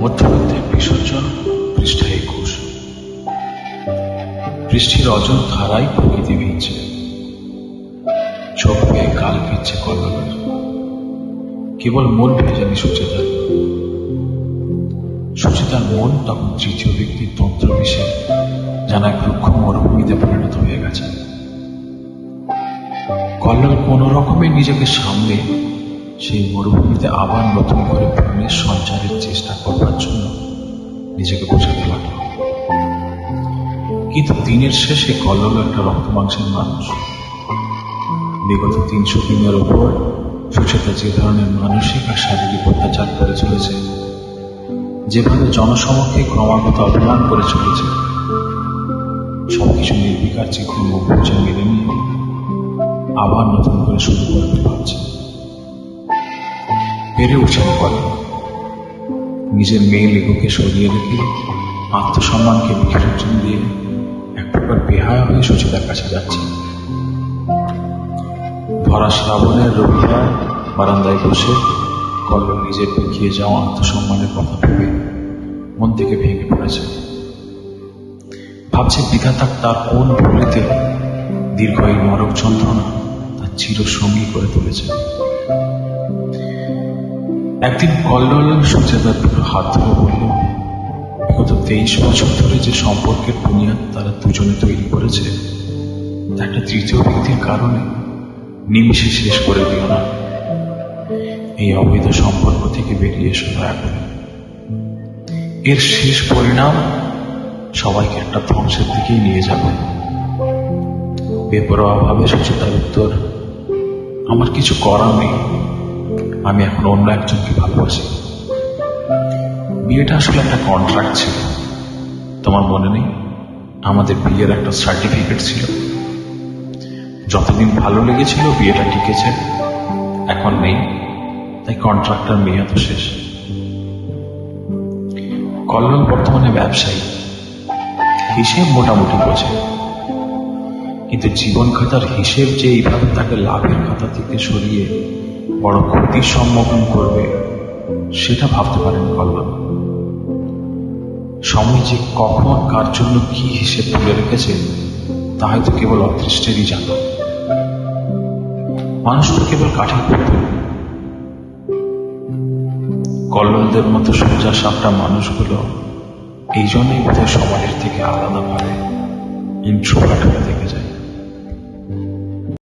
মধ্যবিত্তের বিসর্জন পৃষ্ঠা 21। বৃষ্টির অজন ধারায় প্রকৃতি ভিজছে, চোখ পেয়ে গাল ভিজছে কল্লোলের। কেবল মন ভেজানি সুচেতার মন তখন তৃতীয় ব্যক্তির তন্ত্র বিষে জানা এক রুক্ষ মরুভূমিতে পরিণত হয়ে গেছে। কল্লোল কোন রকমে নিজেকে সামলে সেই মরুভূমিতে আবার নতুন করে প্রাণের সঞ্চারের চেষ্টা করবার জন্য নিজেকে বোঝাতে লাগল। কিন্তু দিনের শেষে কল্লোল একটা রক্ত মাংসের মানুষ। বিগত 300 দিনের ওপর সুচেতা যে ধরনের মানসিক আর শারীরিক অত্যাচার করে চলেছে, যেভাবে জনসমক্ষে ক্রমাগত অপমান করে চলেছে, সবকিছু নির্বিকার চিত্রে মুখ বুঝে মেনে নিয়ে আবার নতুন করে শুরু করতে পারছে। পেরে উঠছেন কল্লোল। নিজের মেয়ে লেবুকে সরিয়ে রেখে আত্মসম্মানকে বিসর্জন দিয়ে এক প্রকার বেহায়া হয়ে সুচিতার কাছে যাচ্ছে। ভরা শ্রাবণের রবিবার বারান্দায় বসে কল্লোল নিজের পিছিয়ে যাওয়া আত্মসম্মানের কথা ভেবে মন থেকে ভেঙে পড়েছে। ভাবছে বিধাতা তার কোন ভুলেতে দীর্ঘ এই নরক যন্ত্রণা তার চিরসঙ্গী করে তুলেছে। একদিন কল্লোল সুচেতার দুটো হাত ধরে বলল, বিগত 23 বছর ধরে যে সম্পর্কের বুনিয়াদ তারা দুজনে তৈরি করেছে, তা একটা তৃতীয় ব্যক্তির কারণে নিমিষে শেষ করে দিও না। এই অবৈধ সম্পর্ক থেকে বেরিয়ে এসো দয়া করে। এর শেষ পরিণাম সবাইকে একটা ধ্বংসের দিকেই নিয়ে যাবে। বেপরোয়া ভাবে সুচেতার উত্তর, আমার কিছু করার নেই, আমি এখন অন্য একজনকে ভালোবাসি। বিয়েটা আসলে একটা কন্ট্রাক্ট ছিল, তোমার মনে নেই? আমাদের বিয়ের একটা সার্টিফিকেট ছিল। যতদিন ভালো লেগেছিল বিয়েটা টিকেছে, এখন নেই, তাই কন্ট্রাক্টটার মেয়াদ শেষ। কল্লোল বর্তমানে ব্যবসায়ী, হিসেব মোটামুটি বোঝে, কিন্তু জীবন খাতার হিসেব যে এইভাবে তাকে লাভের খাতা থেকে সরিয়ে বড় ক্ষতির সম্মুখীন করবে সেটা ভাবতে পারেন কল্লোল। সময় যে কখন কার জন্য কি হিসেব তুলে রেখেছে তা হয়তো কেবল অদৃষ্টেরই জানা। মানুষ তো কেবল কাঠের পুতুল। কল্লোলদের মতো সোজা সাপটা মানুষগুলো এই জন্যই বোধহয় সমাজের থেকে আলাদা ভাবে ইন্ট্রোভার্ট হয়ে থেকে